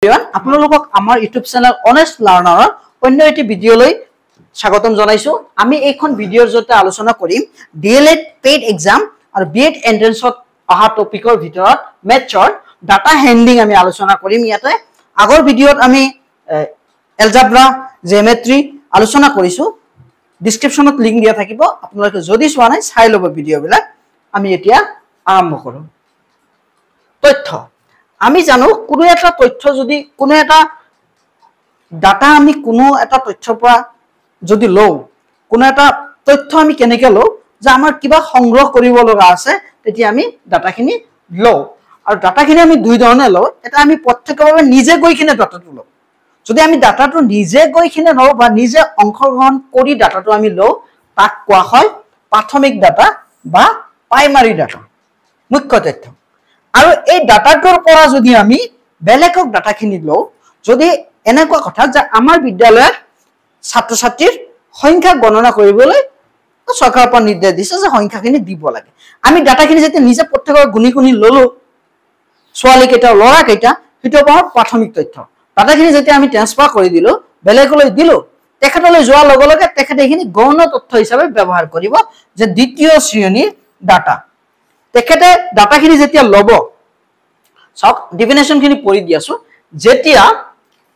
আপোনালোকক আমাৰ YouTube channel honest লাৰ্ণাৰৰ অন্য এটি ভিডিঅ'লৈ স্বাগতম জনাইছো। আমি এইখন ভিডিঅ'ৰ জৰিয়তে আলোচনা কৰিম ডিএলএড পেইড এক্সাম আৰু বিএড এন্ট্ৰেন্সত অহা টপিকৰ ভিতৰত মেথছৰ ডাটা হ্যান্ডলিং আমি আলোচনা কৰিম। ইয়াতে আগৰ ভিডিঅ'ত আমি এলজেব্ৰা জিঅমেট্ৰি আলোচনা কৰিছো। ডেসক্ৰিপচনত লিংক দিয়া থাকিব, আপোনালোকে যদি চোৱা নাই চাই ল'ব ভিডিঅ'বিলাক। আমি এতিয়া আৰম্ভ কৰো। তথ্য আমি জানো কোনো এটা তথ্য যদি কোনো এটা ডাটা আমি কোনো এটা তথ্যৰ পৰা যদি লও, কোনো এটা তথ্য আমি কেনেকৈ লও যে আমাৰ কিবা সংগ্ৰহ কৰিব লগা আছে, তেতিয়া আমি ডাটাখিনি লও। আৰু ডাটাখিনি আমি দুই ধৰণে লও। এটা আমি প্ৰত্যক্ষভাৱে নিজে গৈ কিনে ডাটাটো লও। যদি আমি ডাটাটো নিজে গৈ কিনে লও বা নিজে অংশগ্ৰহণ কৰি ডাটাটো আমি লও, তাক কোৱা হয় প্ৰাথমিক ডাটা বা প্ৰাইমাৰী ডাটা, মুখ্য তথ্য। আৰু এই ডাটাটোৰ পৰা যদি আমি বেলেগক ডাটাখিনি লও, যদি এনেকুৱা কথা যে আমাৰ বিদ্যালয়ত ছাত্ৰ ছাত্ৰীৰ সংখ্যা গণনা কৰিবলৈ চৰকাৰৰ পৰা নিৰ্দেশ দিছে যে সংখ্যাখিনি দিব লাগে, আমি ডাটাখিনি যেতিয়া নিজে প্ৰত্যক্ষভাৱে গুনি ললো, ছোৱালী কেইটা ল'ৰা কেইটা, সেইটো আমাৰ প্ৰাথমিক তথ্য। ডাটাখিনি যেতিয়া আমি ট্ৰান্সফাৰ কৰি দিলো, বেলেগলৈ দিলো, তেখেতলৈ যোৱাৰ লগে লগে তেখেতে এইখিনি গৌণ তথ্য হিচাপে ব্যৱহাৰ কৰিব যে দ্বিতীয় শ্ৰেণীৰ ডাটা। তেখেতে ডাটাখিনি যেতিয়া লব, চাওক ডিফিনেশ্যনখিনি পঢ়ি দি আছো। যেতিয়া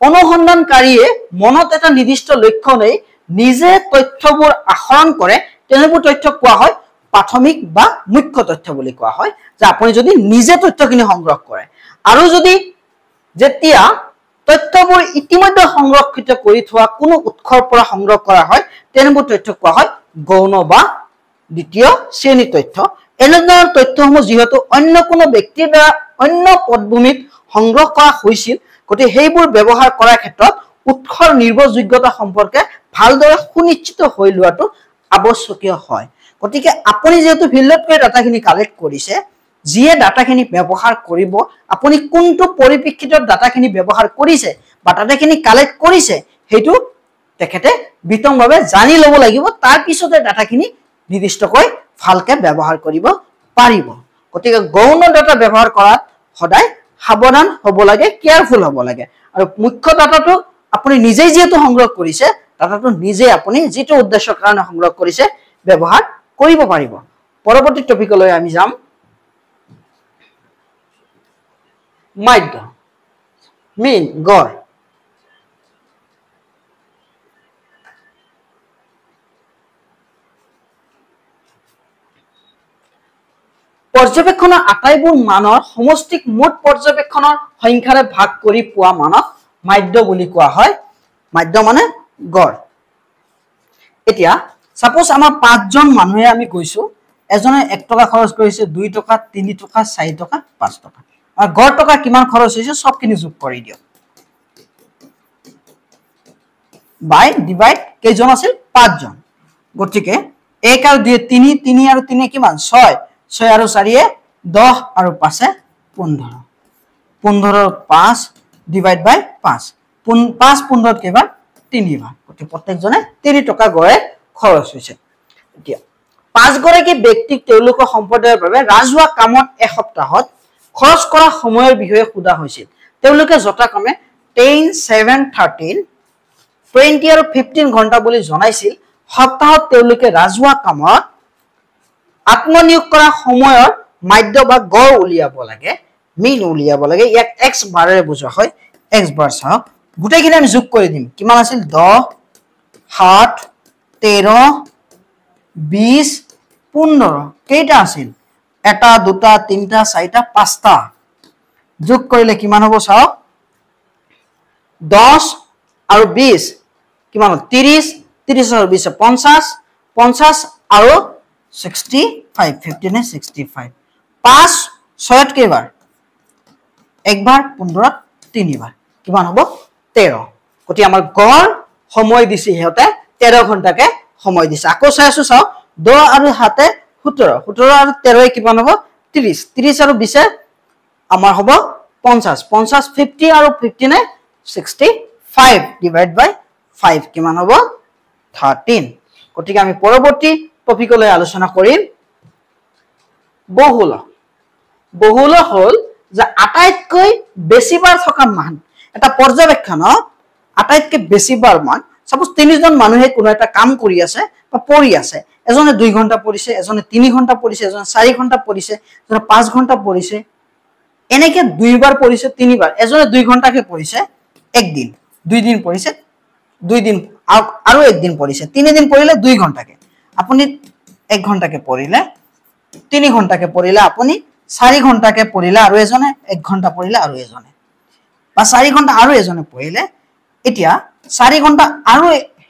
অনুসন্ধানকাৰীয়ে মনত এটা নিৰ্দিষ্ট লক্ষ্য লৈ নিজে তথ্যবোৰ আহৰণ কৰে, তেনেবোৰ তথ্য কোৱা হয় প্ৰাথমিক বা মুখ্য তথ্য বুলি কোৱা হয়, যে আপুনি যদি নিজে তথ্যখিনি সংগ্ৰহ কৰে। আৰু যদি যেতিয়া তথ্যবোৰ ইতিমধ্যে সংৰক্ষিত কৰি থোৱা কোনো উৎসৰ পৰা সংগ্ৰহ কৰা হয়, তেনেবোৰ তথ্য কোৱা হয় গৌণ বা দ্বিতীয় শ্ৰেণীৰ তথ্য। এনেধৰণৰ তথ্যসমূহ যিহেতু অন্য কোনো ব্যক্তিৰ দ্বাৰা অন্য পটভূমিত সংগ্ৰহ কৰা হৈছিল, গতিকে সেইবোৰ ব্যৱহাৰ কৰাৰ ক্ষেত্ৰত উৎসৰ নিৰ্ভৰযোগ্যতা সম্পৰ্কে ভালদৰে সুনিশ্চিত হৈ লোৱাটো আৱশ্যকীয় হয়। গতিকে আপুনি যেহেতু ফিল্ডত গৈ ডাটাখিনি কালেক্ট কৰিছে, যিয়ে ডাটাখিনি ব্যৱহাৰ কৰিব, আপুনি কোনটো পৰিপ্ৰেক্ষিতত ডাটাখিনি ব্যৱহাৰ কৰিছে বা ডাটাখিনি কালেক্ট কৰিছে, সেইটো তেখেতে বিতংভাৱে জানি ল'ব লাগিব। তাৰ পিছতে ডাটাখিনি নিৰ্দিষ্টকৈ ভালকে ব্যৱহাৰ কৰিব পাৰিব। গতিকে গৌণ ডাটা ব্যৱহাৰ কৰাত সদায় সাৱধান হ'ব লাগে, কেয়াৰফুল হ'ব লাগে। আৰু মুখ্য ডাটাটো আপুনি নিজেই যেহেতু সংগ্ৰহ কৰিছে, ডাটাটো নিজে আপুনি যিটো উদ্দেশ্যৰ কাৰণে সংগ্ৰহ কৰিছে ব্যৱহাৰ কৰিব পাৰিব। পৰৱৰ্তী টপিকলৈ আমি যাম। মাধ্য মিন গড়। পৰ্যবেক্ষণৰ আটাইবোৰ মানৰ সমষ্টিক মুঠ পৰ্যবেক্ষণৰ সংখ্যাৰে ভাগ কৰি পোৱা মানক মাধ্য বুলি কোৱা হয়। মাধ্য মানে গড়। এতিয়া সাপোজ আমাৰ 5জন মানুহে আমি গৈছো, এজনে 1 টকা খৰচ কৰিছে, 2 টকা, 3 টকা, 4 টকা, 5 টকা। আৰু গড় টকা কিমান খৰচ হৈছে সবখিনি যোগ কৰি দিয়ক। বাই ডিভাইড কেইজন আছিল 5জন। গতিকে 1 আৰু 2 3, 3 আৰু 3 কিমান 6, 6 আৰু 4 10 আৰু 5 15, 15 5 ডিভাইড বাই 5, 5 15 কেইবাৰ 3 বাৰ। গতিকে প্ৰত্যেকজনে 3 টকা গড়ে খৰচ হৈছে। এতিয়া 5 গৰাকী ব্যক্তিক তেওঁলোকৰ সম্প্ৰদায়ৰ বাবে ৰাজহুৱা কামত এসপ্তাহত খৰচ কৰা সময়ৰ বিষয়ে সোধা হৈছিল। তেওঁলোকে যথাক্ৰমে 10, 7, 13, 20 আৰু 15 ঘণ্টা বুলি জনাইছিল। সপ্তাহত তেওঁলোকে ৰাজহুৱা কামত আত্মনিয়োগ কৰা সময়ৰ মাধ্য বা গড় উলিয়াব লাগে, মিন উলিয়াব লাগে। ইয়াক x বাৰেৰে বুজোৱা হয়। x বাৰ চাওক, গোটেইখিনি আমি যোগ কৰি দিম। কিমান আছিল 10, 7, 13, 20, 15 কেইটা আছিল 1 2 3 4 5টা। যোগ কৰিলে কিমান হ'ব চাওক, 10 আৰু 20 কিমান হ'ল 30, 30 আৰু 20 50, 50 আৰু 65, 15 65। 5 6 কেইবাৰ 1 বাৰ, 15 3 বাৰ, কিমান হ'ব 13। গতিকে আমাৰ গড় সময় দিছে সিহঁতে 13 ঘণ্টাকে সময় দিছে। আকৌ চাই আছো চাওক, 10 আৰু 7 17, 17 আৰু 13 কিমান হ'ব 30, 30 আৰু 20 আমাৰ হ'ব 50, 50 50 আৰু 15 65 ডিভাইড বাই 5 কিমান হ'ব 13। গতিকে আমি পৰৱৰ্তী টপিকলৈ আলোচনা কৰিম বহুল। বহুল হল যে আটাইতকৈ বেছিবাৰ থকা মান। এটা পৰ্যবেক্ষণ আটাইতকৈ বেছি বাৰ মান সাপোজ তিনিজন মানুহে কোনো এটা কাম কৰি আছে বা পঢ়ি আছে এজনে 2 ঘন্টা পঢ়িছে এজনে 3 ঘন্টা পঢ়িছে এজনে 4 ঘন্টা পঢ়িছে এজনে 5 ঘন্টা পঢ়িছে এনেকে দুইবাৰ পঢ়িছে তিনিবাৰ এজনে 2 ঘন্টাকে পঢ়িছে একদিন 2 দিন পঢ়িছে 2 দিন আৰু একদিন পঢ়িছে 3 দিন পঢ়িলে 2 ঘন্টাকে আপুনি 1 ঘন্টাকে পঢ়িলে 3 ঘন্টাকে পঢ়িলে আপুনি 4 ঘন্টাকে পঢ়িলে আৰু এজনে 1 ঘন্টা পঢ়িলে আৰু এজনে বা 4 ঘন্টা আৰু এজনে পঢ়িলে এতিয়া 4 ঘন্টা আৰু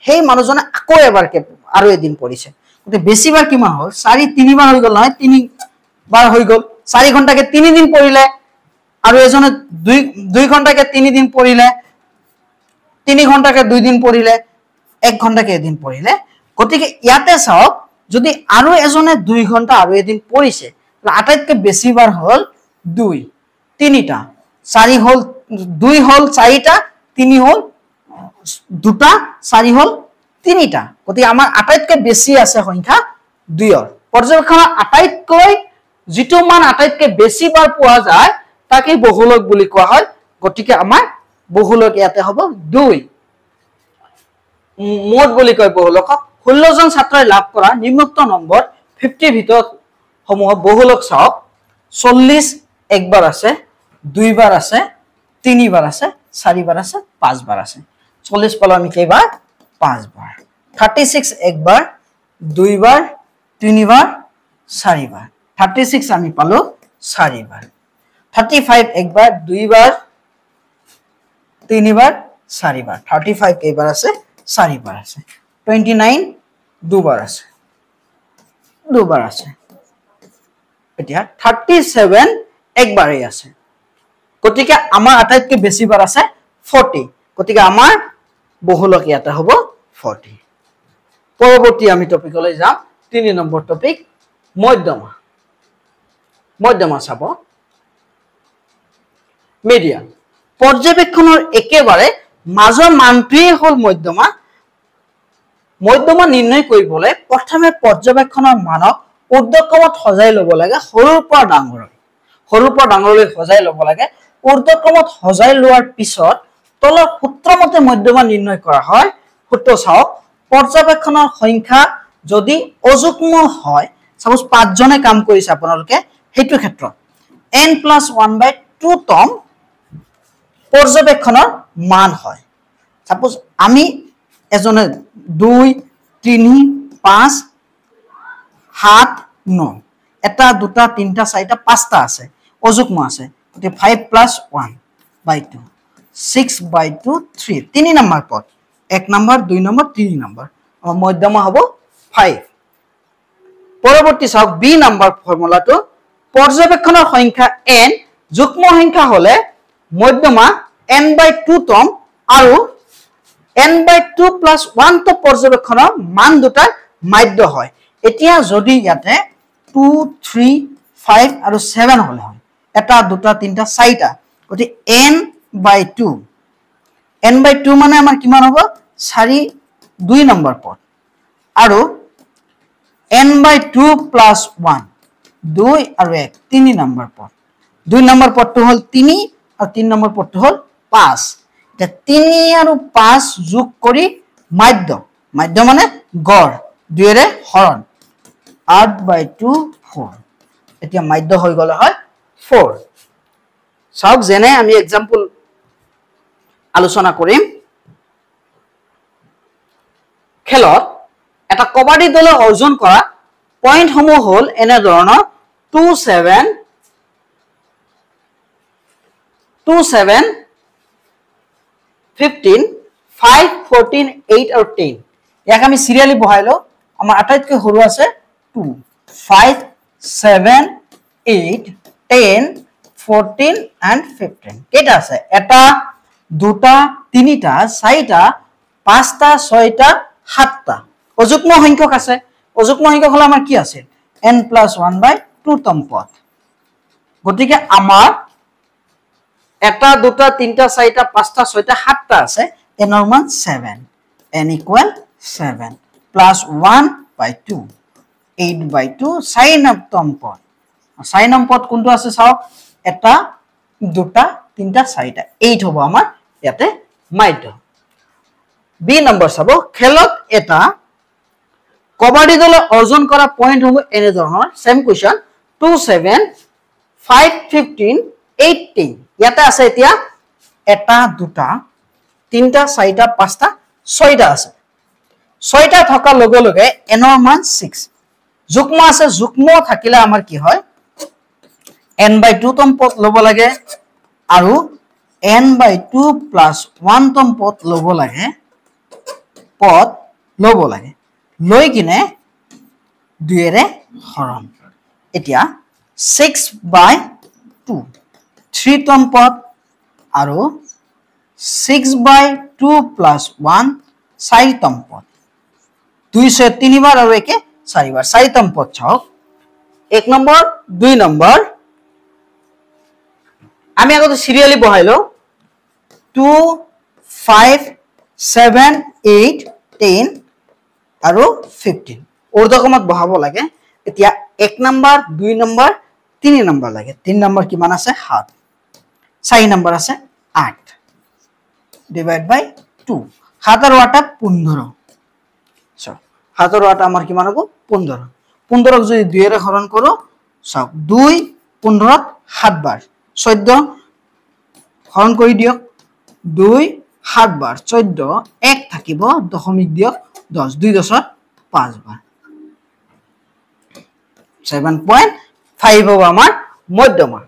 হেই মানুহজনে আকৌ এবাৰকে আৰু এদিন পঢ়িছে গতে বেছিবাৰ কিমান হ'ল 4 তিনিবাৰ হৈ গল নহয় 3 বাৰ হৈ গল 4 ঘন্টাকে 3 দিন পঢ়িলে আৰু এজনে 2 ঘন্টাকে 3 দিন পঢ়িলে 3 ঘন্টাকে 2 দিন পঢ়িলে 1 ঘন্টাকে এদিন পঢ়িলে গতিকে ইয়াতে চাওক যদি আৰু এজনে 2 ঘন্টা আৰু এদিন পঢ়িছে আটাইতকৈ বেছিবাৰ হ'ল 2 তিনিটা 4 হ'ল 2 হ'ল 4টা 3 হ'ল 2টা 4 হ'ল 3টা গতিকে আমাৰ আটাইতকৈ বেছি আছে সংখ্যা 2ৰ পৰ্যবেক্ষণৰ আটাইতকৈ যিটো মান আটাইতকৈ বেছিবাৰ পোৱা যায় তাকে বহুলক বুলি কোৱা হয় গতিকে আমাৰ বহুলক ইয়াতে হ'ব 2 মোট বুলি কয় বহুলক 16 জন ছাত্ৰই লাভ কৰা নিম্নোক্ত নম্বৰ 50 ভিতৰত সমূহ বহুলক চাওক 40 একবাৰ আছে দুইবাৰ আছে তিনিবাৰ আছে চাৰিবাৰ আছে পাঁচবাৰ আছে 40 পালো আমি কেইবাৰ পাঁচবাৰ 36 একবাৰ দুইবাৰ তিনিবাৰ চাৰিবাৰ 36 আমি পালো চাৰিবাৰ 35 একবাৰ দুইবাৰ তিনিবাৰ চাৰিবাৰ 35 কেইবাৰ আছে চাৰিবাৰ আছে 29 দুবাৰ আছে এতিয়া 37 একবাৰেই আছে গতিকে আমাৰ আটাইতকৈ বেছিবাৰ আছে 40 গতিকে আমাৰ বহুলক ইয়াতে হ'ব 40 পৰৱৰ্তী আমি টপিকলৈ যাম 3 নম্বৰ টপিক মধ্যমা চাব মিডিয়ান পৰ্যবেক্ষণৰ একেবাৰে মাজৰ মানটোৱে হ'ল মধ্যমা নিৰ্ণয় কৰিবলৈ প্ৰথমে পৰ্যবেক্ষণৰ মানক ঊৰ্ধ্বক্ৰমত সজাই ল'ব লাগে সৰুৰ পৰা ডাঙৰলৈ সজাই ল'ব লাগে ঊৰ্ধ্বক্ৰমত সজাই লোৱাৰ পিছত তলৰ সূত্ৰমতে মধ্যমা নিৰ্ণয় কৰা হয় সূত্ৰ চাওক পৰ্যবেক্ষণৰ সংখ্যা যদি অযুগ্ম হয় সাপোজ 5 জনে কাম কৰিছে আপোনালোকে হেতু ক্ষেত্ৰত n+1/2 তম পৰ্যবেক্ষণৰ মান হয় সাপোজ আমি এজনে 2 3 5 7 9 এটা দুটা তিনটা চাৰিটা পাঁচটা আছে অযুগ্ম আছে গতি 5+1/2 6/2 3 তিনি নম্বৰ পদ 1 নম্বৰ 2 নম্বৰ 3 নম্বৰ মধ্যমা হ'ব 5 পৰৱৰ্তী চাওক বি নম্বৰ ফৰ্মুলাটো পৰ্যবেক্ষণৰ সংখ্যা n যুগ্ম সংখ্যা হলে মধ্যমা n/2 তম আৰু n/2 + 1 তো পৰ্যবেক্ষণৰ মান দুটাৰ মাধ্য হয় এতিয়া যদি ইয়াতে 2 3 5 আৰু 7 হলে হয় এটা দুটা তিনটা চাৰিটা গতি n/2 মানে আমাৰ কিমান হ'ব 4 2 নম্বৰ পদ আৰু n/2 + 1 2 আৰু 1 3 নম্বৰ পদ 2 নম্বৰ পদটো হ'ল 3 আৰু 3 নম্বৰ পদটো হ'ল 5 এটা 3 আৰু 5 যোগ কৰি মাধ্য মানে গড় 2 ৰে হৰণ 8/2 4 এতিয়া মাধ্য হৈ গলে হয় 4 চাওক যেনে আমি एग्जांपल আলোচনা কৰিম খেলত এটা কবাডী দলে অৰ্জন কৰা পইণ্ট সমূহ হ'ল এনে ধৰণৰ 2 7 15 5 14 8 আৰু 10 ইয়াক আমি সিৰিয়ালি বহাইলো আমাৰ আটাইতকৈ সৰু আছে 2 5 7 8 10 14 and 15 কেটা আছে এটা দুটা তিনিটা চাৰিটা পাঁচটা ছয়টা সাতটা অযুগ্ম সংখ্যক আছে অযুগ্ম সংখ্যক হলে আমাৰ কি আছে n+1/2 তম পদ গতিকে আমাৰ এটা দুটা তিনটা চাৰিটা পাঁচটা ছয়টা সাতটা আছে এনৰ মান 7 n = 7 +1/2 8/2 sin তম পদ sin পদ কোনটো আছে চাওক এটা দুটা তিনটা চাৰিটা 8 হ'ব আমাৰ ইয়াতে মাধ্য বি নম্বৰ চাব খেলত এটা কবাডী দলে অৰ্জন কৰা পইণ্ট হ'ব এনে ধৰণৰ সেম কোৱেশ্চন 2 7 5 15 18 ইয়াতে আছে এতিয়া এটা দুটা তিনটা চাৰিটা পাঁচটা ছয়টা আছে ছয়টা থকা লগে লগে এনৰ মান 6 যুগ্ম আছে যুগ্ম থাকিলে আমাৰ কি হয় n/2 তম পদ লব লাগে আৰু n/2 + 1 তম পদ লব লাগে লৈ কিনে 2 এৰে হৰণ এতিয়া 6/2 3 তম পদ আৰু 6/2 + 1 4 তম পদ 2 3 বাৰ আৰু একে 4 বাৰ 4 তম পদ চাওক 1 নম্বৰ 2 নম্বৰ আমি আগতে সিৰিয়ালি বহাইলো 2 5 7 8 10 আৰু 15 ঊৰ্ধ্বক্ৰমত বহাব লাগে এতিয়া 1 নম্বৰ 2 নম্বৰ 3 নম্বৰ লাগে 3 নম্বৰ কিমান আছে 7 4 নম্বৰ আছে 8 ডিভাইড বাই 2 7 আৰু 8 15 সো 7 আৰু 8 আমাৰ কিমান হ'ব 15 15 ক যদি 2 এৰে হৰণ কৰো চাওক 2 15 7 বাৰ 14 হৰণ কৰি দিয়ক 2 7 বাৰ 14 1 থাকিব দশমিক দিয়ক 10 2 10 5 বাৰ 7.5 হ'ব আমাৰ মধ্যমা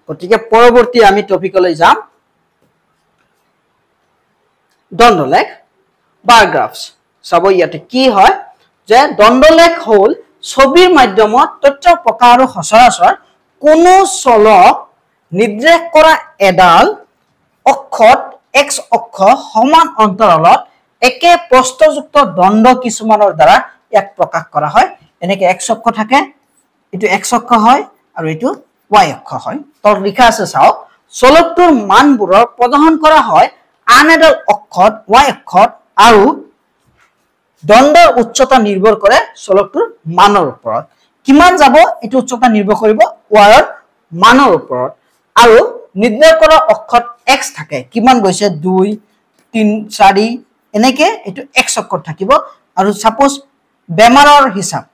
গতিকে পৰৱৰ্তী আমি টপিকলৈ যাম দণ্ডলেখ বাৰ গ্ৰাফছ চাব ইয়াতে কি হয় যে দণ্ডলেখ হল ছবিৰ মাধ্যমত তথ্য প্ৰকাশ আৰু সচৰাচৰ কোনো চলক নিৰ্দেশ কৰা এডাল অক্ষত x অক্ষ সমান অন্তৰালত একে প্ৰস্থযুক্ত দণ্ড কিছুমানৰ দ্বাৰা ইয়াক প্ৰকাশ কৰা হয় এনেকে x অক্ষ থাকে এটো x অক্ষ হয় আৰু এটো y অক্ষ হয় তল লিখা আছে চাওক চলকটোৰ মানবোৰৰ প্ৰদৰ্শন কৰা হয় আন এডাল অক্ষত y অক্ষত আৰু দণ্ডৰ উচ্চতা নিৰ্ভৰ কৰে চলকটোৰ মানৰ ওপৰত কিমান যাব এটো উচ্চতা নিৰ্ভৰ কৰিব y ৰ মানৰ ওপৰত আৰু নিৰ্ণয় কৰা অক্ষত x থাকে কিমান গৈছে 2 3 4 এনেকে এটো x অক্ষত থাকিব আৰু সাপোজ বেমাৰৰ হিসাব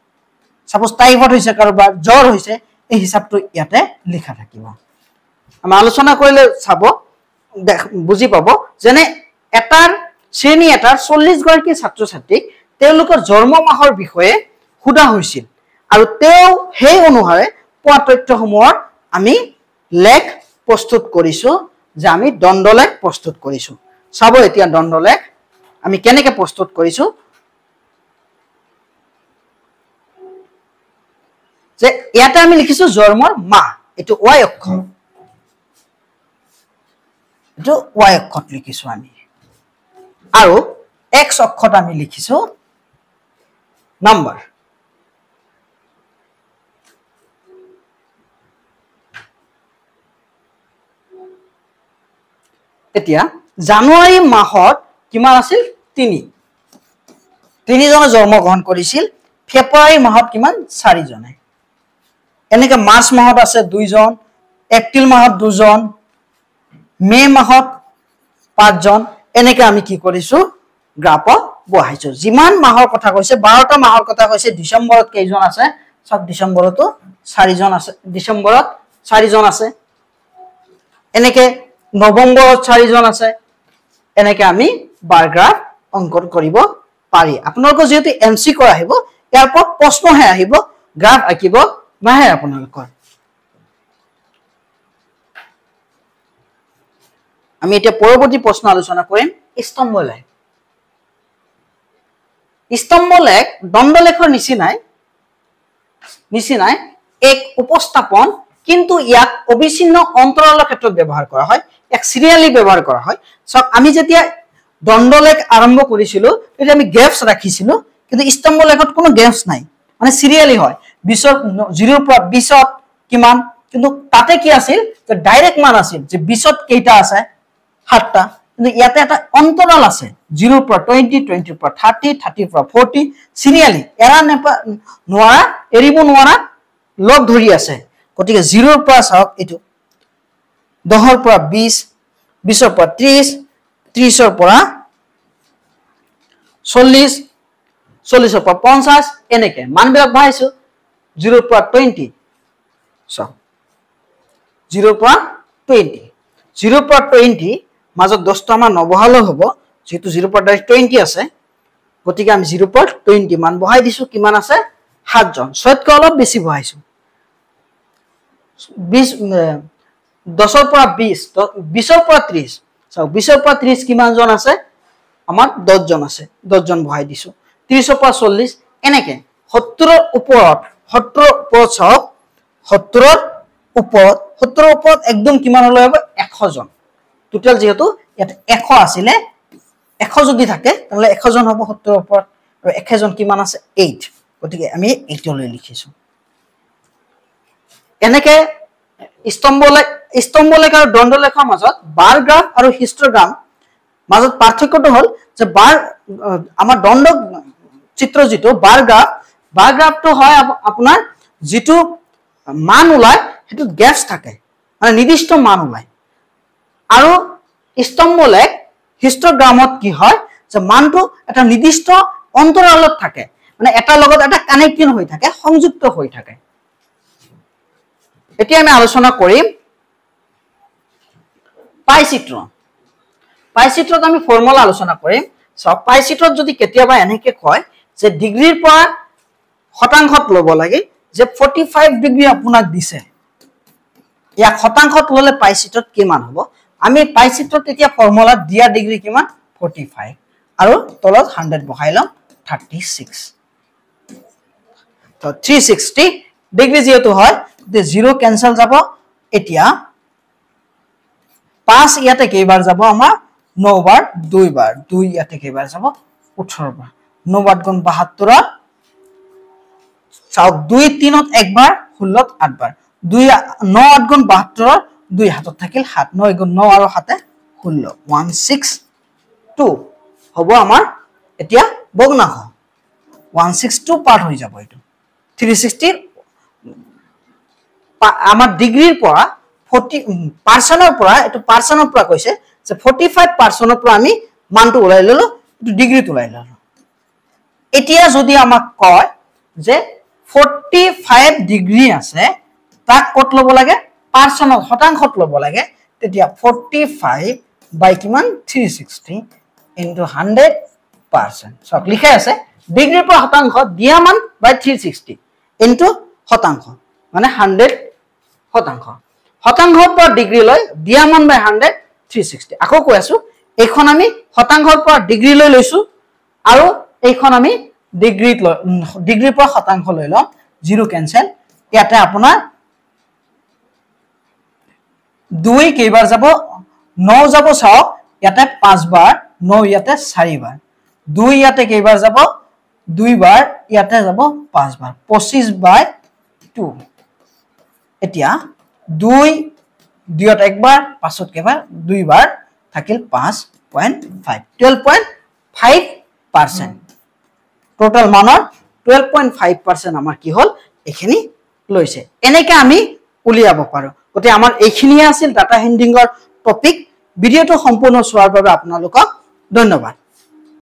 সাপোজ টাইফয়েড হৈছে কাৰোবাৰ জ্বৰ হৈছে এই হিসাবটো ইয়াতে লিখা থাকিব আমি আলোচনা কৰিলে চাব বুজি পাব যেনে এটাৰ শ্ৰেণী এটাৰ 40 গৰাকী ছাত্ৰ ছাত্ৰীক তেওঁলোকৰ জন্ম মাহৰ বিষয়ে খুদা হৈছিল আৰু তেওঁ সেই অনুসাৰে পোৱা তথ্যসমূহৰ আমি লেখ প্ৰস্তুত কৰিছো যে আমি দণ্ডলেখ প্ৰস্তুত কৰিছো চাব এতিয়া দণ্ডলেখ আমি কেনেকৈ প্ৰস্তুত কৰিছো যে ইয়াতে আমি লিখিছো জন্মৰ মাহ এটো y অক্ষ এটো y অক্ষত লিখিছো আমি আৰু x অক্ষত আমি লিখিছো নম্বৰ এতিয়া জানুৱাৰী মাহত কিমান আছিল 3 জনে জন্ম গ্ৰহণ কৰিছিল ফেব্ৰুৱাৰী মাহত কিমান 4 জনে এনেকে মাৰ্চ মাহত আছে 2 জন এপ্ৰিল মাহত 2 জন মে মাহত 5 জন এনেকে আমি কি কৰিছো গ্ৰাফত বহাইছো যিমান মাহৰ কথা কৈছে 12টা মাহৰ কথা কৈছে ডিসেম্বৰত কেইজন আছে সব ডিসেম্বৰতো 4 জন আছে ডিসেম্বৰত 4 জন আছে এনেকে নৱেম্বৰত 4 জন আছে এনেকে আমি বাৰ গ্ৰাফ অঙ্কন কৰিব পাৰি আপোনালোকৰ যেহেতু এমসি কৰা আহিব ইয়াৰ পৰা প্ৰশ্নহে আহিব গ্ৰাফ আঁকিব নাহে আপোনালোকৰ আমি এতিয়া পৰৱৰ্তী প্ৰশ্ন আলোচনা কৰিম স্তম্ভলেখ দণ্ডলেখৰ নিচিনাই এক উপস্থাপন কিন্তু ইয়াক অবিচ্ছিন্ন অন্তৰালৰ ক্ষেত্ৰত ব্যৱহাৰ কৰা হয় এক সিৰিয়ালি ব্যৱহাৰ কৰা হয় সব আমি যেতিয়া দণ্ডলেখ আৰম্ভ কৰিছিলো তেতিয়া আমি গ্যাপস ৰাখিছিলো কিন্তু স্তম্ভলেখত কোনো গ্যাপস নাই মানে সিৰিয়ালি হয় 0 পৰা 20 কিমান কিন্তু তাতে কি আছিল যে ডাইৰেক্ট মান আছিল যে 20 কেইটা আছে 7টা কিন্তু ইয়াতে এটা অন্তৰাল আছে 0 পৰা 20 20 পৰা 30 30 পৰা 40 সিৰিয়ালি এৰা নোৱা এৰিব নোৱাৰা লগ ধৰি আছে গতিকে 0 পৰা চাওক এটো 10 পৰা 20 20 পৰা 30 30 পৰা 40 40 পৰা 50 এনেকে মানবিলাক বহাইছো 0 পৰা 20 সো 0 পৰা 20 0 পৰা 20 মাজত 10 টা আমাৰ নবহালো হ'ব যেটো 0 পৰা 20 আছে গতিকে আমি 0 পৰা 20 মান বহাই দিছো কিমান আছে 7 জন 6 কৈ অলপ বেছি বহাইছো 20 10 পৰা 20 20 পৰা 30 সো 20 পৰা 30 কিমান জন আছে আমাৰ 10 জন আছে 10 জন বহাই দিছো 30 পৰা 40 এনেকে 70 ৰ ওপৰত 70 ওপৰত সব 70 ৰ ওপৰত একদম কিমান হলে হ'ব 100 জন টোটাল যেহেতু এটা 100 আছিল 100 যদি থাকে তাহলে 100 জন হ'ব 70 ৰ ওপৰত আৰু 100 জন কিমান আছে 8 গতিকে আমি 8 লৈ লিখিছো এনেকে স্তম্ভলেখ আৰু দণ্ডলেখৰ মাজত বাৰ গ্ৰাফ আৰু হিস্টোগ্ৰাম মাজত পাৰ্থক্যটো হল যে বাৰ আমাৰ দণ্ড চিত্ৰ যেটো বাৰ গ্ৰাফটো হয় আপোনাৰ যেটো মান ওলাই হেতু গ্যাপস থাকে মানে নিৰ্দিষ্ট মান ওলাই আৰু স্তম্ভলেখ হিস্টোগ্ৰামত কি হয় যে মানটো এটা নিৰ্দিষ্ট অন্তৰালত থাকে মানে এটা লগত এটা কানেক্টিং হৈ থাকে সংযুক্ত হৈ থাকে এতিয়া আমি আলোচনা কৰিম পাই চিত্ৰত আমি ফৰ্মুলা আলোচনা কৰিম সব পাই চিত্ৰত যদি কেতিয়াবা এনেকে কয় যে ডিগ্ৰীৰ পৰা শতাংশত লব লাগে যে 45 ডিগ্ৰী আপোনাক দিছে ইয়া শতাংশত ললে পাই চিত্ৰত কিমান হ'ব আমি পাই চিত্ৰত এতিয়া ফৰ্মুলা দিয়া ডিগ্ৰী কিমান 45 আৰু তলত 100 বহাই লম 36 তো 360 ডিগ্ৰী যেটো হয় তে 0 ক্যান্সেল যাব এতিয়া 5 ইয়াতে কেইবাৰ যাব আমাৰ 9 বাৰ 2 বাৰ 2 ইয়াতে কেইবাৰ যাব 18 বাৰ 9 বাৰ গুণ 72 চাও 2 3 ত একবাৰ 16 ত 8 বাৰ 2 9 8 গুণ 72 2 হাতত থাকিল 7 9 গুণ 9 আৰু 7 16 162 হ'ব আমাৰ এতিয়া ভগ্নাংশ 162 পাৰ্ট হৈ যাব এটো 360 আমাৰ ডিগ্ৰীৰ পৰা 40% পৰা এটো পাৰ্চনৰ পৰা কৈছে যে 45% পৰা আমি মানটো উলাই ললো এটো ডিগ্ৰীত উলাই ললো এতিয়া যদি আমাক কয় যে 45 ডিগ্ৰী আছে তাক কত লব লাগে পাৰ্চনত শতাংশত লব লাগে তেতিয়া 45 বাই কিমান 360 into 100% সব লিখা আছে ডিগ্ৰীৰ পৰা শতাংশ দিয়া মান বাই 360 into শতাংশ মানে 100 শতাংশৰ পৰা ডিগ্ৰী লৈ দিয়া মান বাই 100 360 আকৌ কৈ আছো এখন আমি শতাংশৰ পৰা ডিগ্ৰী লৈ লৈছো আৰু এইখন আমি ডিগ্ৰীৰ পৰা শতাংশ লৈ লম 0 ক্যান্সেল ইয়াতে আপোনাৰ 2 কেইবাৰ যাব 9 যাব চাও ইয়াতে 5 বাৰ 9 ইয়াতে 4 বাৰ 2 ইয়াতে কেইবাৰ যাব 2 বাৰ ইয়াতে যাব 5 বাৰ 25 বাই 2 এতিয়া 2 দুইত একবাৰ পাছত কেবাৰ 2 বাৰ থাকিল 5.5 12.5% টোটাল মানৰ 12.5% আমাৰ কি হল এখিনি লৈছে এনেকে আমি উলিয়াব পাৰো গতে আমাৰ এইখিনি আছিল ডাটা হেন্ডিংৰ টপিক ভিডিওটো সম্পূৰ্ণ চোৱাৰ বাবে আপোনালোকক ধন্যবাদ